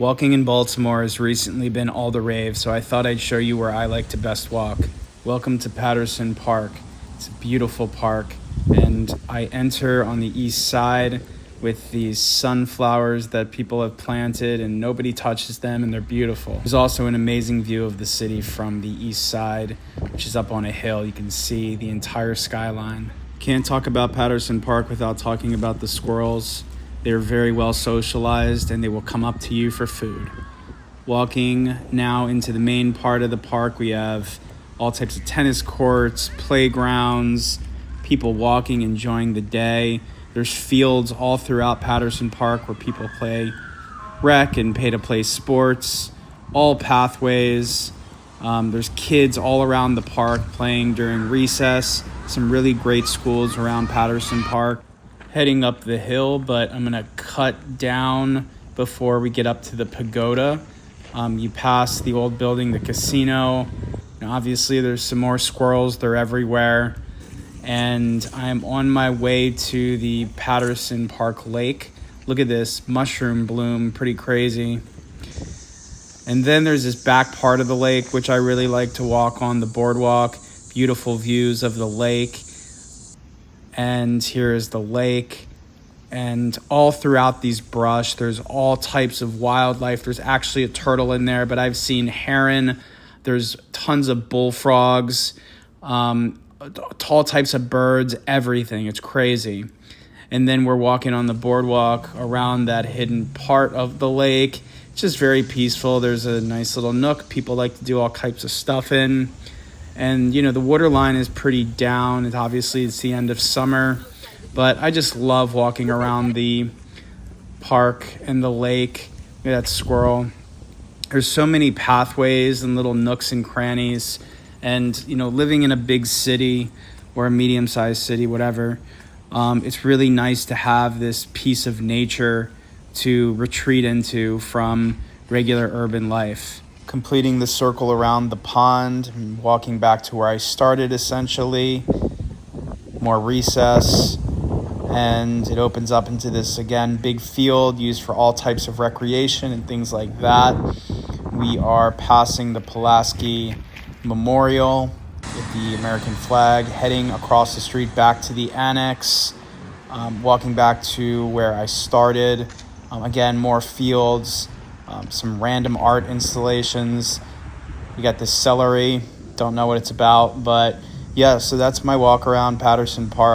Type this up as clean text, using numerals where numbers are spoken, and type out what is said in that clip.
Walking in Baltimore has recently been all the rave, so I thought I'd show you where I like to best walk. Welcome to Patterson Park. It's a beautiful park, and I enter on the east side with these sunflowers that people have planted, and nobody touches them, and they're beautiful. There's also an amazing view of the city from the east side, which is up on a hill. You can see the entire skyline. Can't talk about Patterson Park without talking about the squirrels. They're very well socialized, and they will come up to you for food. Walking now into the main part of the park, we have all types of tennis courts, playgrounds, people walking, enjoying the day. There's fields all throughout Patterson Park where people play rec and pay to play sports, all pathways. There's kids all around the park playing during recess. Some really great schools around Patterson Park. Heading up the hill, but I'm gonna cut down before we get up to the pagoda. You pass the old building, the casino. Now, obviously there's some more squirrels, they're everywhere. And I'm on my way to the Patterson Park Lake. Look at this mushroom bloom, pretty crazy. And then there's this back part of the lake, which I really like to walk on, the boardwalk. Beautiful views of the lake. And here is the lake, and all throughout these brush there's all types of wildlife. There's actually a turtle in there, but I've seen heron. There's tons of bullfrogs, all types of birds, everything. It's crazy. And then we're walking on the boardwalk around that hidden part of the lake. It's just very peaceful. There's a nice little nook people like to do all types of stuff in. And, you know, the water line is pretty down. It's the end of summer. But I just love walking around the park and the lake. Look at that squirrel. There's so many pathways and little nooks and crannies. And, you know, living in a big city or a medium-sized city, whatever, it's really nice to have this piece of nature to retreat into from regular urban life. Completing the circle around the pond, walking back to where I started essentially, more recess, and it opens up into this, again, big field used for all types of recreation and things like that. We are passing the Pulaski Memorial with the American flag, heading across the street back to the annex, walking back to where I started. Again, more fields. Some random art installations. We got this celery. Don't know what it's about, but yeah, so that's my walk around Patterson Park.